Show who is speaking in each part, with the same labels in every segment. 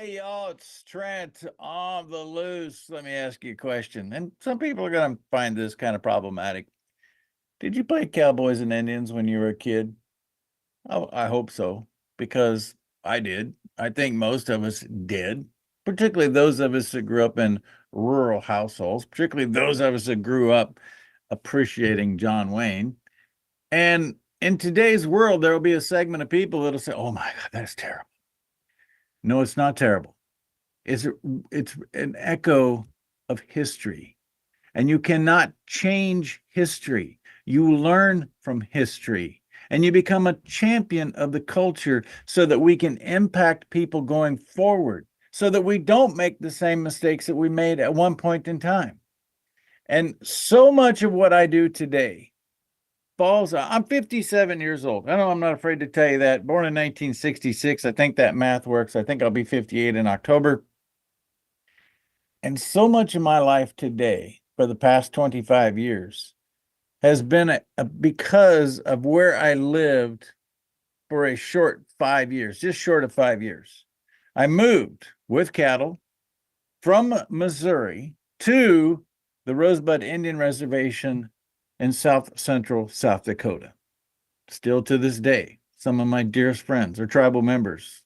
Speaker 1: Hey y'all, it's Trent on the Loos. Let me ask you a question. And some people are going to find this kind of problematic. Did you play Cowboys and Indians when you were a kid? Oh, I hope so, because I did. I think most of us did, particularly those of us that grew up in rural households, particularly those of us that grew up appreciating John Wayne. And in today's world, there will be a segment of people that'll say, "Oh my God, that's terrible." No, it's not terrible. It's it's an echo of history, and you cannot change history. You learn from history, and you become a champion of the culture so that we can impact people going forward, so that we don't make the same mistakes that we made at one point in time. And so much of what I do today falls. I'm 57 years old. I know I'm not afraid to tell you that. Born in 1966. I think that math works. I think I'll be 58 in October. And so much of my life today, for the past 25 years, has been because of where I lived for a short 5 years, just short of 5 years. I moved with cattle from Missouri to the Rosebud Indian Reservation in south central South Dakota. Still to this day, some of my dearest friends are tribal members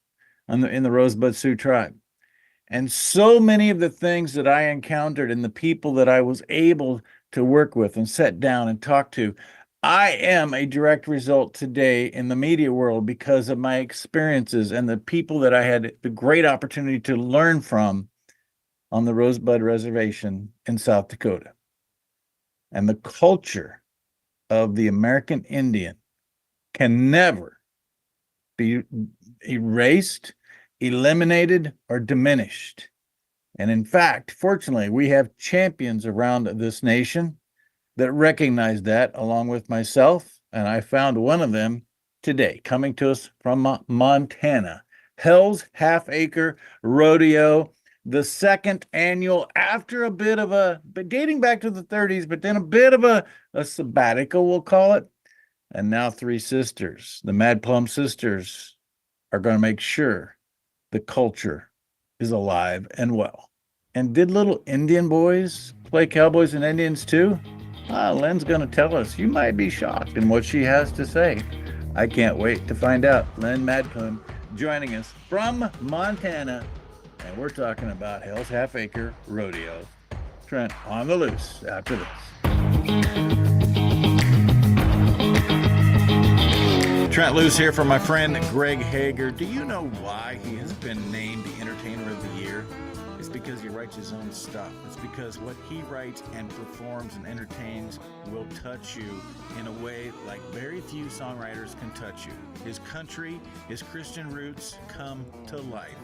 Speaker 1: in the Rosebud Sioux tribe. And so many of the things that I encountered and the people that I was able to work with and sit down and talk to, I am a direct result today in the media world because of my experiences and the people that I had the great opportunity to learn from on the Rosebud Reservation in South Dakota. And the culture of the American Indian can never be erased, eliminated, or diminished. And in fact, fortunately, we have champions around this nation that recognize that, along with myself. And I found one of them today, coming to us from Montana. Hell's Half Acre Rodeo, the second annual, after a bit of but dating back to the 30s, but then a bit of a sabbatical, we'll call it. And now three sisters, the Mad Plum sisters, are going to make sure the culture is alive and well. And did little Indian boys play Cowboys and Indians too? Len's going to tell us. You might be shocked in what she has to say. I can't wait to find out. Len Madplum joining us from Montana, and we're talking about Hell's Half Acre Rodeo. Trent on the Loose after this. Trent Loos here for my friend Greg Hager. Do you know why he has been named the Entertainer of the Year? It's because he writes his own stuff. It's because what he writes and performs and entertains will touch you in a way like very few songwriters can touch you. His country, his Christian roots come to life.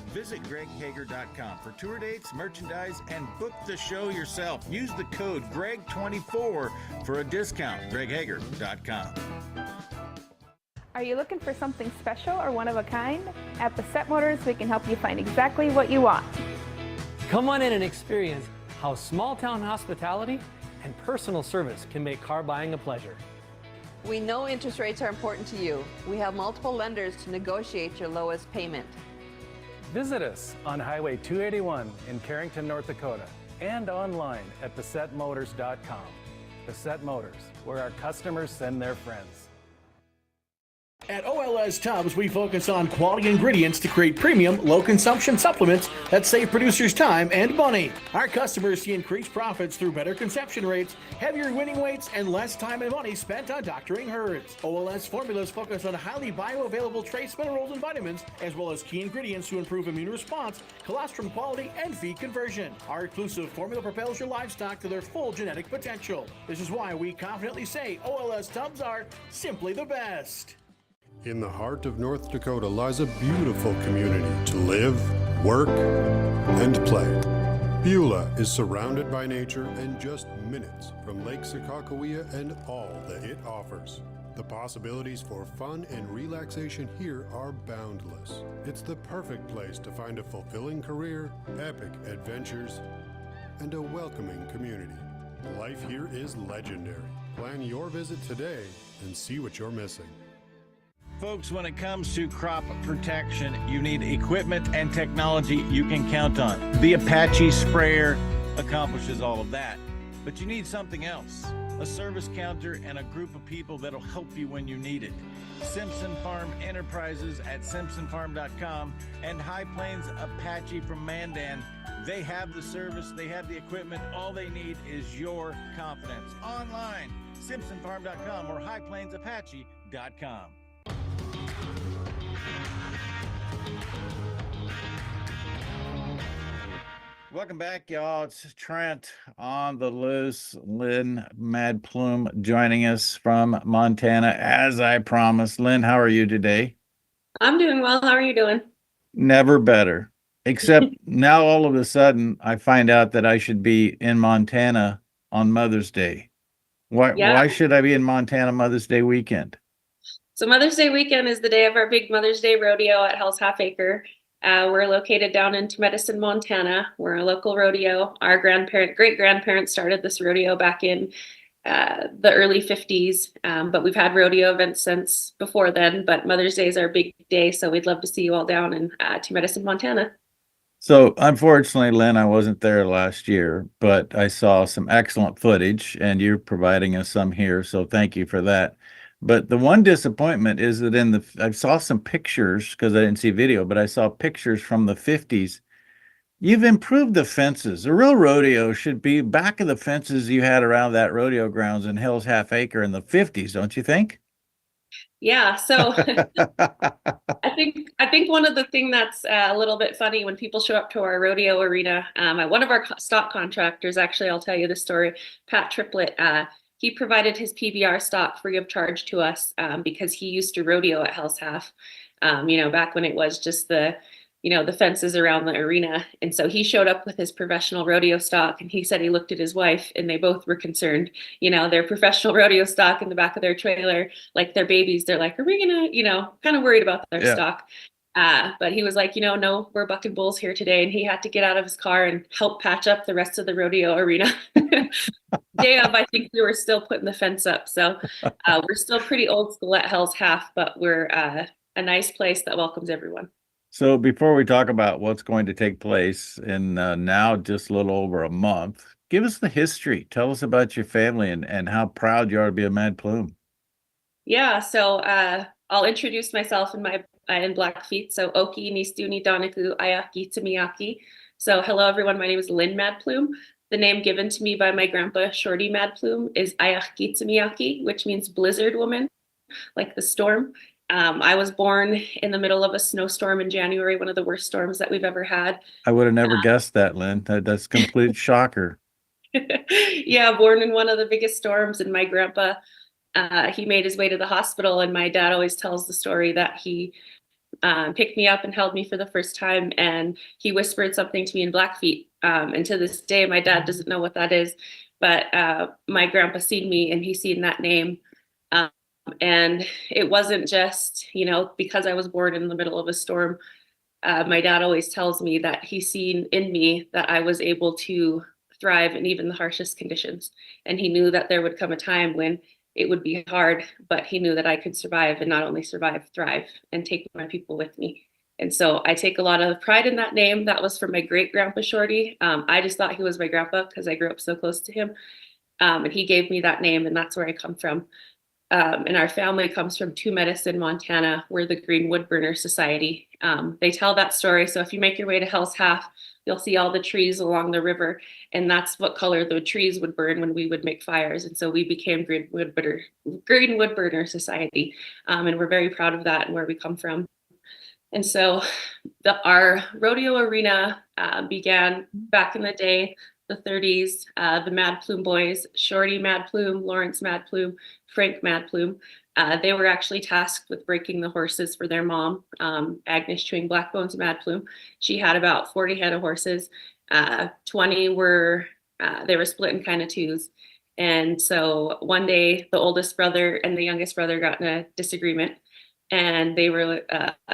Speaker 1: Visit greghager.com for tour dates, merchandise, and book the show yourself. Use the code GREG24 for a discount. greghager.com.
Speaker 2: Are you looking for something special or one of a kind? At Bassett Motors, we can help you find exactly what you want.
Speaker 3: Come on in and experience how small town hospitality and personal service can make car buying a pleasure.
Speaker 4: We know interest rates are important to you. We have multiple lenders to negotiate your lowest payment.
Speaker 3: Visit us on Highway 281 in Carrington, North Dakota, and online at BassettMotors.com. Bassett Motors, where our customers send their friends.
Speaker 5: At OLS Tubs, we focus on quality ingredients to create premium, low-consumption supplements that save producers time and money. Our customers see increased profits through better conception rates, heavier winning weights, and less time and money spent on doctoring herds. OLS formulas focus on highly bioavailable trace minerals and vitamins, as well as key ingredients to improve immune response, colostrum quality, and feed conversion. Our exclusive formula propels your livestock to their full genetic potential. This is why we confidently say OLS Tubs are simply the best.
Speaker 6: In the heart of North Dakota lies a beautiful community to live, work, and play. Beulah is surrounded by nature and just minutes from Lake Sakakawea and all that it offers. The possibilities for fun and relaxation here are boundless. It's the perfect place to find a fulfilling career, epic adventures, and a welcoming community. Life here is legendary. Plan your visit today and see what you're missing.
Speaker 1: Folks, when it comes to crop protection, you need equipment and technology you can count on. The Apache sprayer accomplishes all of that, but you need something else. A service counter and a group of people that'll help you when you need it. Simpson Farm Enterprises at simpsonfarm.com and High Plains Apache from Mandan. They have the service, they have the equipment. All they need is your confidence. Online, simpsonfarm.com or highplainsapache.com. Welcome back, y'all. It's Trent on the Loos. Lynn Mad Plume joining us from Montana, as I promised. Lynn, how are you today?
Speaker 7: I'm doing well. How are you doing?
Speaker 1: Never better. Except now all of a sudden I find out that I should be in Montana on Mother's Day. Why should I be in Montana Mother's Day weekend?
Speaker 7: So Mother's Day weekend is the day of our big Mother's Day rodeo at Hell's Half Acre. We're located down in Henderson, Montana. We're a local rodeo. Our great-grandparents started this rodeo back in the early 50s, but we've had rodeo events since before then. But Mother's Day is our big day, so we'd love to see you all down in Henderson, Montana.
Speaker 1: So unfortunately, Lynn, I wasn't there last year, but I saw some excellent footage and you're providing us some here. So thank you for that. But the one disappointment is that I saw some pictures because I didn't see video, but I saw pictures from the 50s. You've improved the fences. A real rodeo should be back of the fences you had around that rodeo grounds in Hell's Half Acre in the 50s, don't you think?
Speaker 7: Yeah, so I think one of the things that's a little bit funny when people show up to our rodeo arena, one of our stock contractors, actually, I'll tell you the story, Pat Triplett, he provided his PBR stock free of charge to us because he used to rodeo at Hell's Half, back when it was just the fences around the arena. And so he showed up with his professional rodeo stock and he said he looked at his wife and they both were concerned, their professional rodeo stock in the back of their trailer, like their babies. They're like, are we gonna, kind of worried about their stock. But he was like, no, we're bucking bulls here today. And he had to get out of his car and help patch up the rest of the rodeo arena. Day of, I think we were still putting the fence up. So we're still pretty old school at Hell's Half, but we're a nice place that welcomes everyone.
Speaker 1: So before we talk about what's going to take place in now just a little over a month, give us the history. Tell us about your family and how proud you are to be a Mad Plume.
Speaker 7: Yeah, so I'll introduce myself in Blackfeet. So Oki, Nistuni, Doniku, Ayaki, Timiaki. So hello everyone, my name is Lynn Mad Plume. The name given to me by my grandpa, Shorty Mad Plume, is Ayaki Timiaki, which means blizzard woman, like the storm. I was born in the middle of a snowstorm in January, one of the worst storms that we've ever had.
Speaker 1: I would have never guessed that, Lynn. That's a complete shocker.
Speaker 7: Yeah, born in one of the biggest storms. And my grandpa, he made his way to the hospital. And my dad always tells the story that he picked me up and held me for the first time. And he whispered something to me in Blackfeet. And to this day, my dad doesn't know what that is. But my grandpa seen me and he seen that name. And it wasn't just, because I was born in the middle of a storm. My dad always tells me that he seen in me that I was able to thrive in even the harshest conditions. And he knew that there would come a time when it would be hard, but he knew that I could survive, and not only survive, thrive, and take my people with me. And so I take a lot of pride in that name. That was from my great grandpa Shorty. I just thought he was my grandpa because I grew up so close to him. And he gave me that name, and that's where I come from. And our family comes from Two Medicine, Montana. We're the Green Woodburner Society. They tell that story. So if you make your way to Hell's Half, you'll see all the trees along the river. And that's what color the trees would burn when we would make fires. And so we became Green Woodburner Society. And we're very proud of that and where we come from. And so our rodeo arena began back in the day, the 30s, the Mad Plume boys, Shorty Mad Plume, Lawrence Mad Plume, Frank Mad Plume. They were actually tasked with breaking the horses for their mom, Agnes Chewing Blackbones Mad Plume. She had about 40 head of horses. 20 were, they were split in kind of twos. And so one day the oldest brother and the youngest brother got in a disagreement. and they were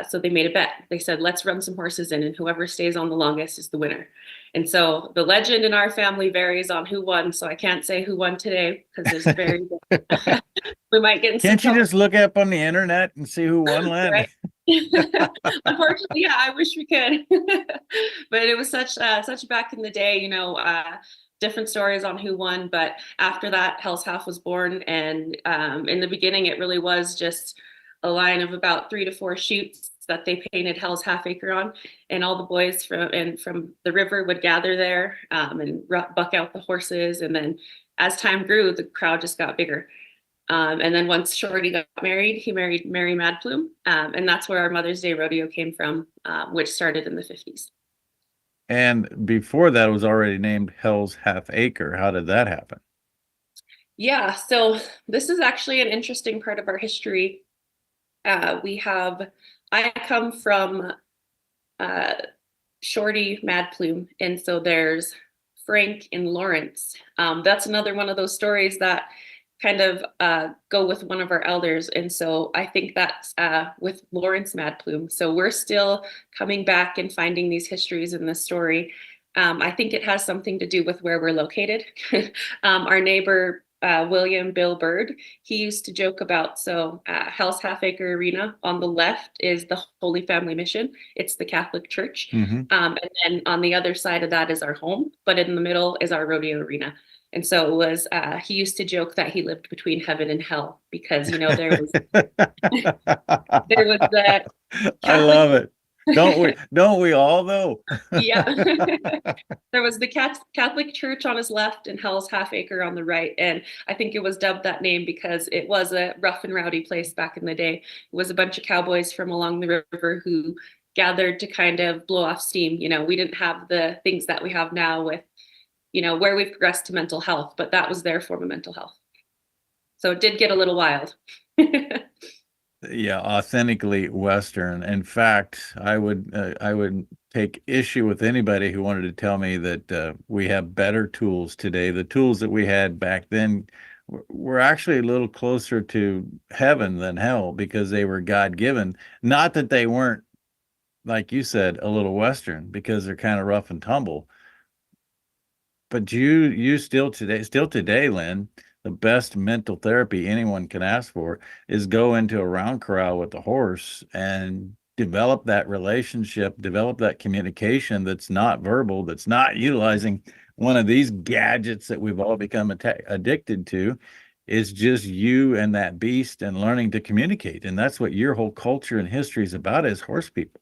Speaker 7: so they made a bet. They said, let's run some horses in, and whoever stays on the longest is the winner. And so the legend in our family varies on who won, so I can't say who won today because there's a very we might get in some
Speaker 1: Can't you
Speaker 7: trouble.
Speaker 1: just look up on the internet and see who won, Len?
Speaker 7: Right. Unfortunately, yeah, I wish we could. But it was such back in the day, different stories on who won. But after that, Hell's Half was born, and in the beginning, it really was just a line of about 3 to 4 chutes that they painted Hell's Half Acre on, and all the boys from the river would gather there and buck out the horses. And then as time grew, the crowd just got bigger. And then once Shorty got married, he married Mary Mad Plume, and that's where our Mother's Day rodeo came from, which started in the 50s.
Speaker 1: And before that, it was already named Hell's Half Acre. How did that happen?
Speaker 7: Yeah, so this is actually an interesting part of our history. I come from Shorty Mad Plume, and so there's Frank and Lawrence. That's another one of those stories that kind of go with one of our elders. And so I think that's with Lawrence Mad Plume. So we're still coming back and finding these histories in this story. I think it has something to do with where we're located. Our neighbor, William Bill Bird, he used to joke about, Hell's Half Acre Arena on the left is the Holy Family Mission. It's the Catholic Church.
Speaker 1: Mm-hmm.
Speaker 7: And then on the other side of that is our home, but in the middle is our rodeo arena. And so it was, he used to joke that he lived between heaven and hell because, there was that.
Speaker 1: I love it. Don't we all though?
Speaker 7: Yeah. There was the Catholic Church on his left and Hell's Half Acre on the right. And I think it was dubbed that name because it was a rough and rowdy place back in the day. It was a bunch of cowboys from along the river who gathered to kind of blow off steam. We didn't have the things that we have now with, where we've progressed to mental health, but that was their form of mental health. So it did get a little wild.
Speaker 1: Yeah, authentically Western. In fact, I would take issue with anybody who wanted to tell me that we have better tools today. The tools that we had back then were actually a little closer to heaven than hell because they were God-given. Not that they weren't, like you said, a little Western because they're kind of rough and tumble. But you still today, Lynn, the best mental therapy anyone can ask for is go into a round corral with a horse and develop that relationship, develop that communication that's not verbal, that's not utilizing one of these gadgets that we've all become addicted to. Is just you and that beast and learning to communicate. And that's what your whole culture and history is about, is horse people.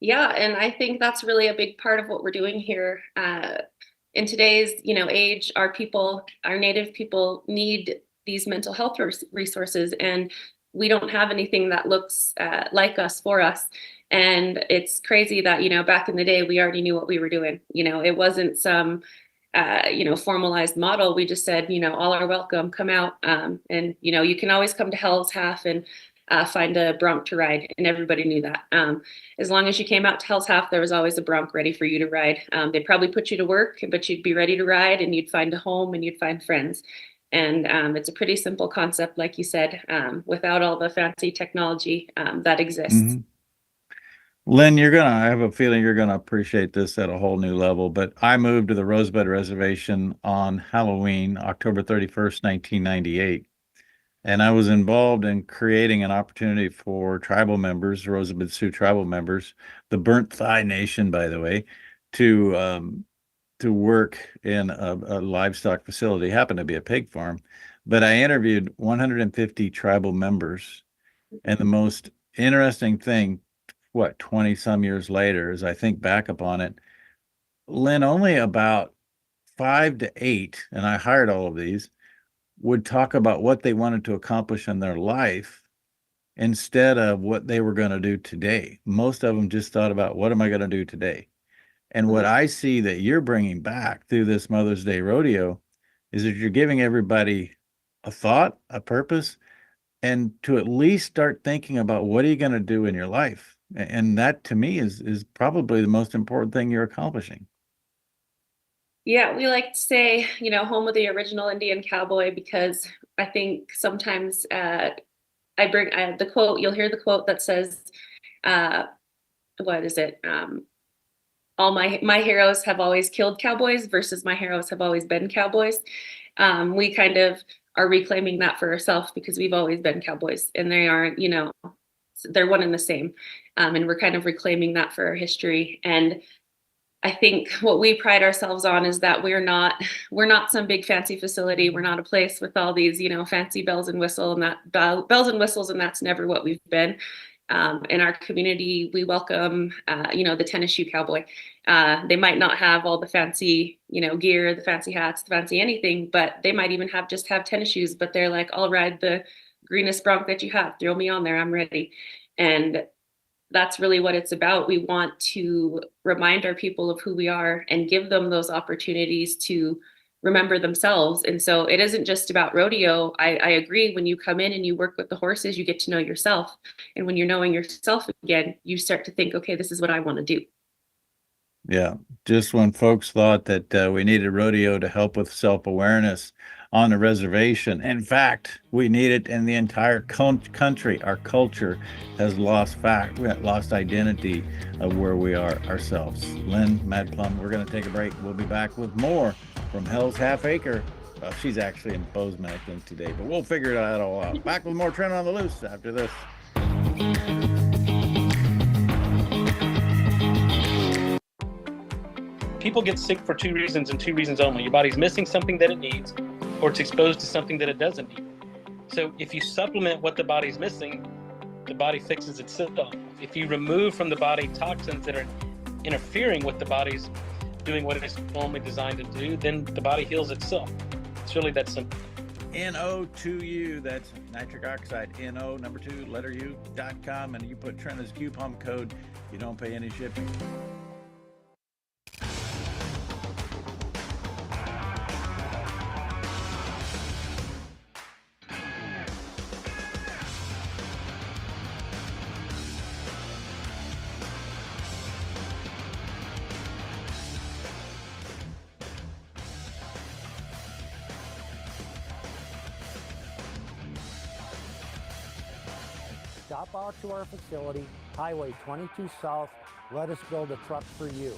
Speaker 7: Yeah, and I think that's really a big part of what we're doing here. In today's, age, our native people need these mental health resources, and we don't have anything that looks like us for us. And it's crazy that, back in the day, we already knew what we were doing. It wasn't some, formalized model. We just said, all are welcome, come out. And, you can always come to Hell's Half and find a bronc to ride, and everybody knew that. As long as you came out to Hell's Half, there was always a bronc ready for you to ride. They'd probably put you to work, but you'd be ready to ride, and you'd find a home, and you'd find friends. And it's a pretty simple concept, like you said, without all the fancy technology that exists.
Speaker 1: Mm-hmm. Lynn, I have a feeling you're gonna appreciate this at a whole new level. But I moved to the Rosebud Reservation on Halloween, October 31st, 1998. And I was involved in creating an opportunity for tribal members, Rosebud Sioux tribal members, the Burnt Thigh Nation, by the way, to work in a livestock facility. Happened to be a pig farm, but I interviewed 150 tribal members. And the most interesting thing, 20 some years later, as I think back upon it, Lynn, only about 5 to 8, and I hired all of these, would talk about what they wanted to accomplish in their life instead of what they were going to do today. Most of them just thought about, what am I going to do today? And what I see that you're bringing back through this Mother's Day rodeo is that you're giving everybody a thought, a purpose, and to at least start thinking about what are you going to do in your life. And that to me is probably the most important thing you're accomplishing.
Speaker 7: Yeah, we like to say, home of the original Indian cowboy, because I think sometimes the quote, you'll hear the quote that says, what is it? All my heroes have always killed cowboys versus my heroes have always been cowboys. We kind of are reclaiming that for ourselves because we've always been cowboys, and they aren't, they're one and the same. And we're kind of reclaiming that for our history. And I think what we pride ourselves on is that we're not some big fancy facility. We're not a place with all these, fancy bells and whistles, and that's never what we've been. In our community, we welcome, the tennis shoe cowboy. They might not have all the fancy, gear, the fancy hats, the fancy anything, but they might even have tennis shoes, but they're like, I'll ride the greenest bronc that you have. Throw me on there. I'm ready. And that's really what it's about. We want to remind our people of who we are and give them those opportunities to remember themselves. And so it isn't just about rodeo. I agree. When you come in and you work with the horses, you get to know yourself. And when you're knowing yourself again, you start to think, okay, this is what I want to do.
Speaker 1: Yeah. Just when folks thought that we needed rodeo to help with self-awareness on the reservation. In fact, we need it in the entire country. Our culture has lost identity of where we are ourselves. Lynn, Mad Plum, we're going to take a break. We'll be back with more from Hell's Half Acre. She's actually in Bozeman, I think, today, but we'll figure it all out. Back with more Trent on the Loose after this.
Speaker 8: People get sick for two reasons and two reasons only. Your body's missing something that it needs, or it's exposed to something that it doesn't need. So if you supplement what the body's missing, the body fixes itself. If you remove from the body toxins that are interfering with the body's doing what it's normally designed to do, then the body heals itself. It's really that simple.
Speaker 1: NO2U, that's nitric oxide, NO, number 2, letter U.com, and you put Trent as coupon code, you don't pay any shipping.
Speaker 9: Stop out to our facility, Highway 22 South. Let us build a truck for you.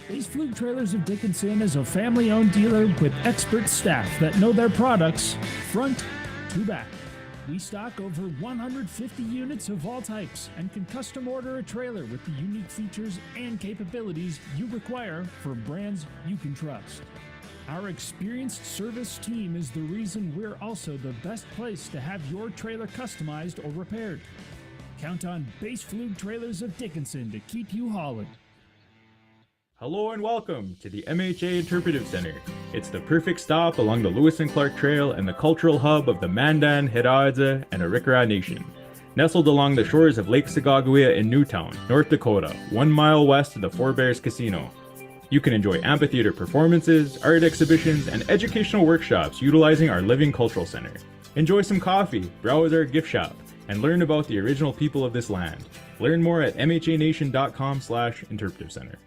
Speaker 10: Base Fluke Trailers of Dickinson is a family-owned dealer with expert staff that know their products front to back. We stock over 150 units of all types and can custom order a trailer with the unique features and capabilities you require for brands you can trust. Our experienced service team is the reason we're also the best place to have your trailer customized or repaired. Count on Base Fluke Trailers of Dickinson to keep you hauling.
Speaker 11: Hello and welcome to the MHA Interpretive Center. It's the perfect stop along the Lewis and Clark Trail and the cultural hub of the Mandan, Hidatsa, and Arikara Nation. Nestled along the shores of Lake Sagagawea in Newtown, North Dakota, 1 mile west of the Four Bears Casino. You can enjoy amphitheater performances, art exhibitions, and educational workshops utilizing our living cultural center. Enjoy some coffee, browse our gift shop, and learn about the original people of this land. Learn more at mhanation.com/interpretive center.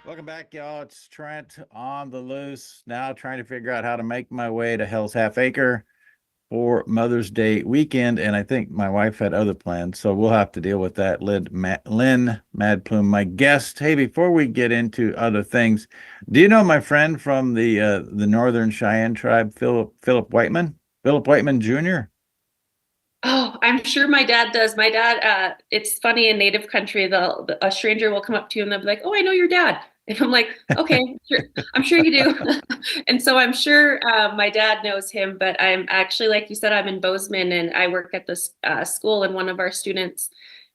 Speaker 1: Welcome back, y'all. It's Trent on the Loose. Now trying to figure out how to make my way to Hell's Half Acre for Mother's Day weekend. And I think my wife had other plans, so we'll have to deal with that. Lynn Mad Plume, my guest. Hey, before we get into other things, do you know my friend from the Northern Cheyenne tribe, Philip Whiteman? Philip Whiteman Jr.?
Speaker 7: Oh, I'm sure my dad does. My dad, it's funny, in Native country, a stranger will come up to you and they'll be like, "Oh, I know your dad." And I'm like, "Okay, sure. I'm sure you do." And so I'm sure my dad knows him, but I'm actually, like you said, I'm in Bozeman and I work at this school, and one of our students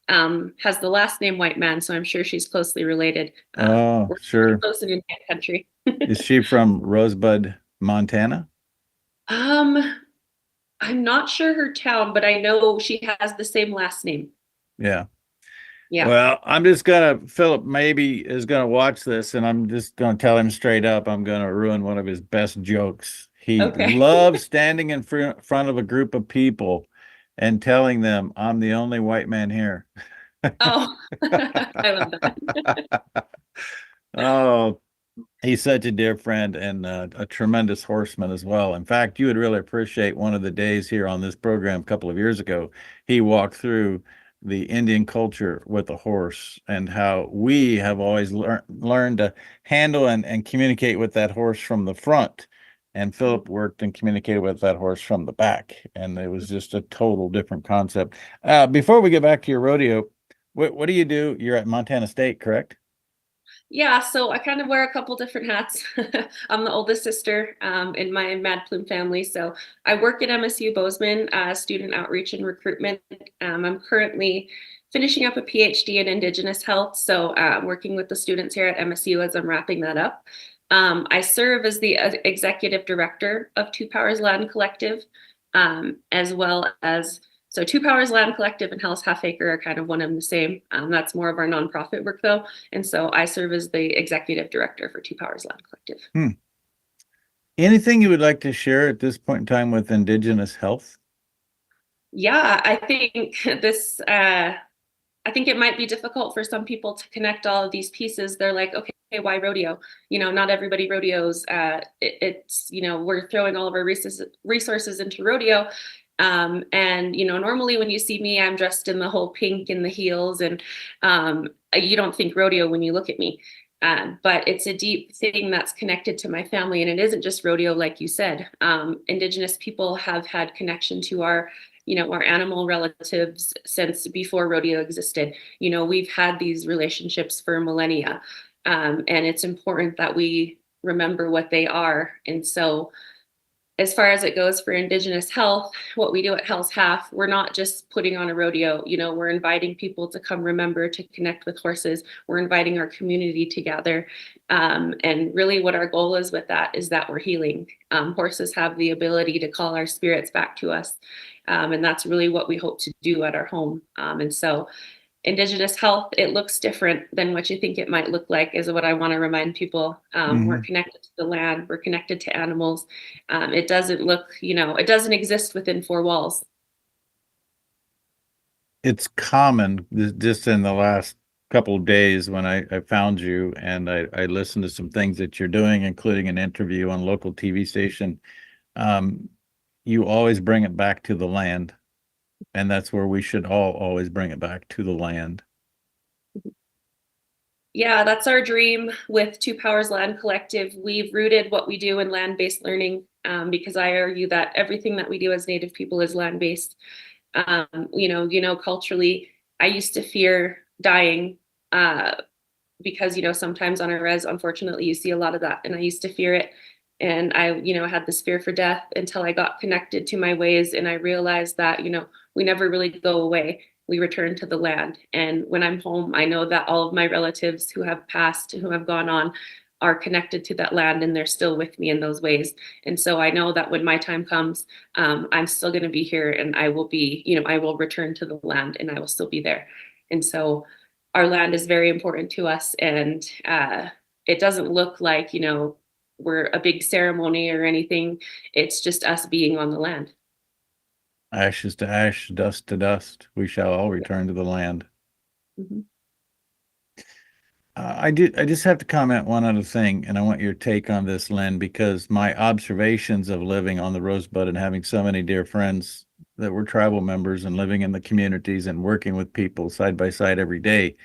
Speaker 7: has the last name White Man, so I'm sure she's closely related.
Speaker 1: Oh,
Speaker 7: we're
Speaker 1: sure.
Speaker 7: close in Indian country.
Speaker 1: Is she from Rosebud, Montana?
Speaker 7: Um, I'm not sure her town, but I know she has the same last name.
Speaker 1: Yeah.
Speaker 7: Yeah.
Speaker 1: Well, I'm just gonna, Philip maybe is gonna watch this, and I'm just gonna tell him straight up, I'm gonna ruin one of his best jokes. He
Speaker 7: Okay.
Speaker 1: loves standing in front of a group of people and telling them, I'm the only white man here.
Speaker 7: Oh, I love that.
Speaker 1: Oh, he's such a dear friend and a tremendous horseman as well. In fact, you would really appreciate one of the days here on this program a couple of years ago. He walked through the Indian culture with a horse and how we have always learned to handle and communicate with that horse from the front. And Philip worked and communicated with that horse from the back. And it was just a total different concept. Before we get back to your rodeo, what do you do? You're at Montana State, correct?
Speaker 7: Yeah, so I kind of wear a couple different hats. I'm the oldest sister in my Mad Plume family. So I work at MSU Bozeman, student outreach and recruitment. I'm currently finishing up a PhD in Indigenous health. So I'm working with the students here at MSU as I'm wrapping that up. I serve as the executive director of Two Powers Land Collective, as well as so Two Powers Land Collective and Hell's Half Acre are kind of one and the same. That's more of our nonprofit work though. And so I serve as the executive director for Two Powers Land Collective.
Speaker 1: Anything you would like to share at this point in time with Indigenous health?
Speaker 7: Yeah, I think this, I think it might be difficult for some people to connect all of these pieces. They're like, okay, why rodeo? You know, not everybody rodeos. It's, you know, we're throwing all of our resources into rodeo. And, you know, normally when you see me, I'm dressed in the whole pink and the heels, and you don't think rodeo when you look at me. But it's a deep thing that's connected to my family. And it isn't just rodeo, like you said. Indigenous people have had connection to our, you know, our animal relatives since before rodeo existed. You know, we've had these relationships for millennia. And it's important that we remember what they are. And so as far as it goes for Indigenous health, what we do at Hell's Half, we're not just putting on a rodeo. You know, we're inviting people to come remember to connect with horses. We're inviting our community together. And really what our goal is with that is that we're healing. Horses have the ability to call our spirits back to us. And that's really what we hope to do at our home. And so Indigenous health, it looks different than what you think it might look like, is what I want to remind people. We're connected to the land, we're connected to animals. It doesn't look, you know, it doesn't exist within four walls.
Speaker 1: It's common just in the last couple of days when I found you and I listened to some things that you're doing, including an interview on local TV station. You always bring it back to the land. And that's where we should all always bring it back to the land.
Speaker 7: Yeah, that's our dream with Two Powers Land Collective. We've rooted what we do in land-based learning because I argue that everything that we do as Native people is land-based. You know, culturally, I used to fear dying because, you know, sometimes on a res, unfortunately, you see a lot of that. And I used to fear it. And I, you know, had this fear for death until I got connected to my ways. And I realized that, you know, we never really go away. We return to the land. And when I'm home, I know that all of my relatives who have passed, who have gone on, are connected to that land and they're still with me in those ways. And so I know that when my time comes, I'm still going to be here and I will be, you know, I will return to the land and I will still be there. And so our land is very important to us. And it doesn't look like, you know, we're a big ceremony or anything. It's just us being on the land.
Speaker 1: Ashes to ash, dust to dust. We shall all return to the land.
Speaker 7: Mm-hmm.
Speaker 1: I just have to comment one other thing, and I want your take on this, Lynn, because my observations of living on the Rosebud and having so many dear friends that were tribal members and living in the communities and working with people side by side every day,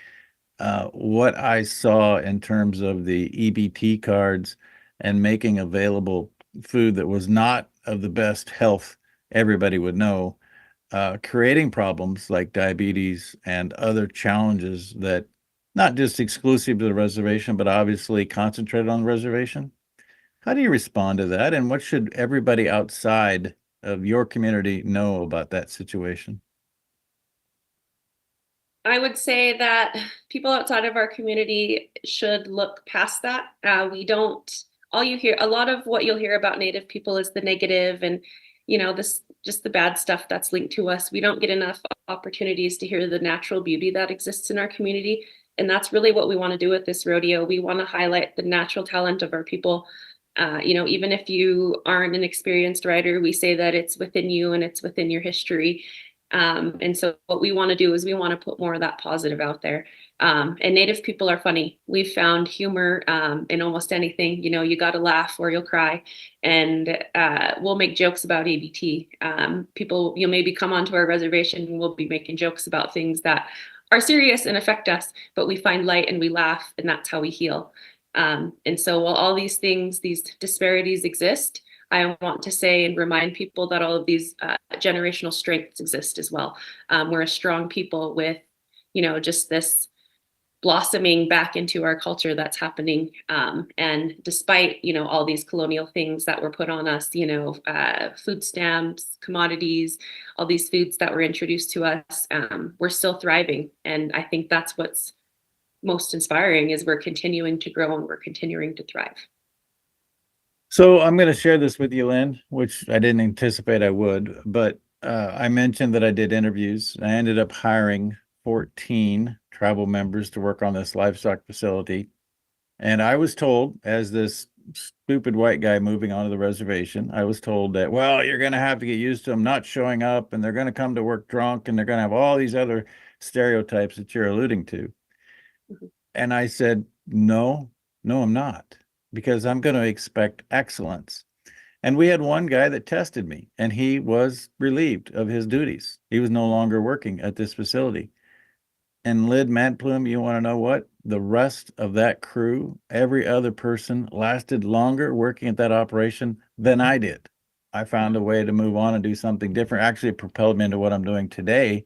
Speaker 1: what I saw in terms of the EBT cards and making available food that was not of the best health everybody would know, creating problems like diabetes and other challenges that not just exclusive to the reservation, but obviously concentrated on the reservation. How do you respond to that? And what should everybody outside of your community know about that situation?
Speaker 7: I would say that people outside of our community should look past that. We don't, all you hear, a lot of what you'll hear about Native people is the negative and, this just the bad stuff that's linked to us. We don't get enough opportunities to hear the natural beauty that exists in our community. And that's really what we want to do with this rodeo. We want to highlight the natural talent of our people. Even if you aren't an experienced rider, we say that it's within you and it's within your history. And so what we want to do is we want to put more of that positive out there. And Native people are funny. We've found humor in almost anything. You got to laugh or you'll cry. And we'll make jokes about ABT. People, you'll maybe come onto our reservation and we'll be making jokes about things that are serious and affect us, but we find light and we laugh, and that's how we heal. And so while all these things, these disparities exist, I want to say and remind people that all of these generational strengths exist as well. We're a strong people with, just this blossoming back into our culture that's happening. And despite, all these colonial things that were put on us, food stamps, commodities, all these foods that were introduced to us, we're still thriving. And I think that's what's most inspiring is we're continuing to grow and we're continuing to thrive.
Speaker 1: So I'm going to share this with you, Lynn, which I didn't anticipate I would, but I mentioned that I did interviews. I ended up hiring 14 tribal members to work on this livestock facility. And I was told, as this stupid white guy moving onto the reservation, I was told that, well, you're going to have to get used to them not showing up, and they're going to come to work drunk, and they're going to have all these other stereotypes that you're alluding to. And I said, no, I'm not, because I'm going to expect excellence. And we had one guy that tested me, and he was relieved of his duties. He was no longer working at this facility. And Lid Madplume, you want to know what? The rest of that crew, every other person lasted longer working at that operation than I did. I found a way to move on and do something different. Actually, it propelled me into what I'm doing today.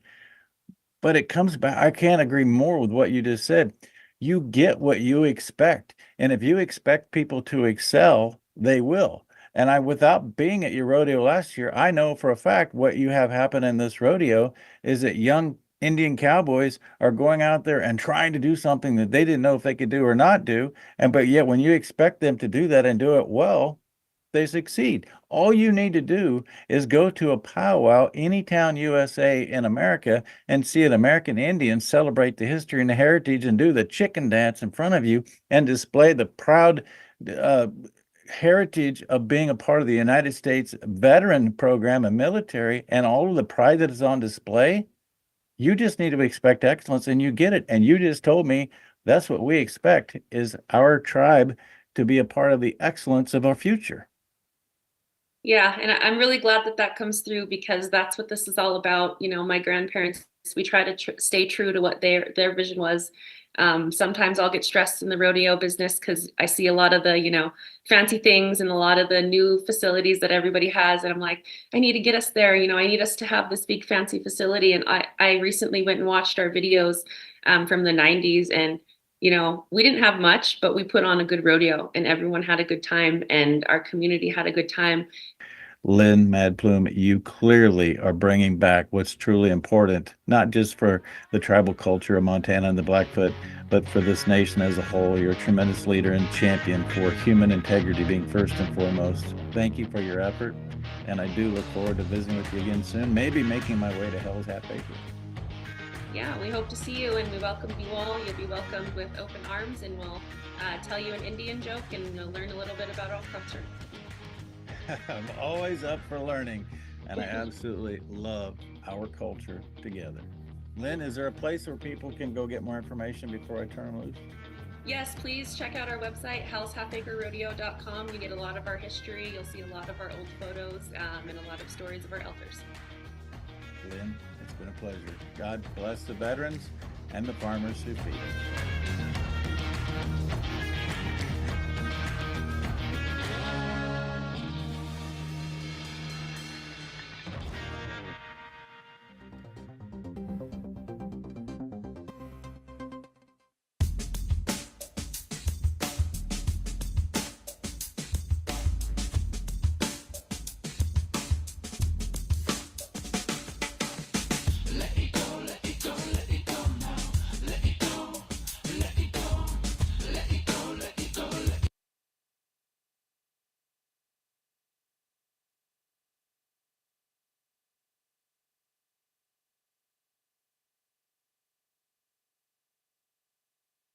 Speaker 1: But it comes back. I can't agree more with what you just said. You get what you expect. And if you expect people to excel, they will. And without being at your rodeo last year, I know for a fact what you have happen in this rodeo is that young Indian cowboys are going out there and trying to do something that they didn't know if they could do or not do. But yet when you expect them to do that and do it well, they succeed. All you need to do is go to a powwow, any town USA in America, and see an American Indian celebrate the history and the heritage and do the chicken dance in front of you and display the proud heritage of being a part of the United States veteran program and military and all of the pride that is on display. You just need to expect excellence, and you get it. And you just told me that's what we expect, is our tribe to be a part of the excellence of our future.
Speaker 7: Yeah, and I'm really glad that comes through, because that's what this is all about. My grandparents, we try to stay true to what their vision was. Sometimes I'll get stressed in the rodeo business because I see a lot of the, fancy things and a lot of the new facilities that everybody has. And I'm like, I need to get us there. I need us to have this big fancy facility. And I recently went and watched our videos from the 90s, and we didn't have much, but we put on a good rodeo and everyone had a good time and our community had a good time.
Speaker 1: Lynn Madplume, you clearly are bringing back what's truly important, not just for the tribal culture of Montana and the Blackfoot, but for this nation as a whole. You're a tremendous leader and champion for human integrity being first and foremost. Thank you for your effort, and I do look forward to visiting with you again soon, maybe making my way to Hell's Half Acre.
Speaker 7: Yeah, we hope to see you, and we welcome you all. You'll be welcomed with open arms, and we'll tell you an Indian joke and learn a little bit about our culture.
Speaker 1: I'm always up for learning, and I absolutely love our culture together. Lynn, is there a place where people can go get more information before I turn them loose?
Speaker 7: Yes, please check out our website, hellshalfacrerodeo.com. You get a lot of our history. You'll see a lot of our old photos and a lot of stories of our elders.
Speaker 1: Lynn, it's been a pleasure. God bless the veterans and the farmers who feed us.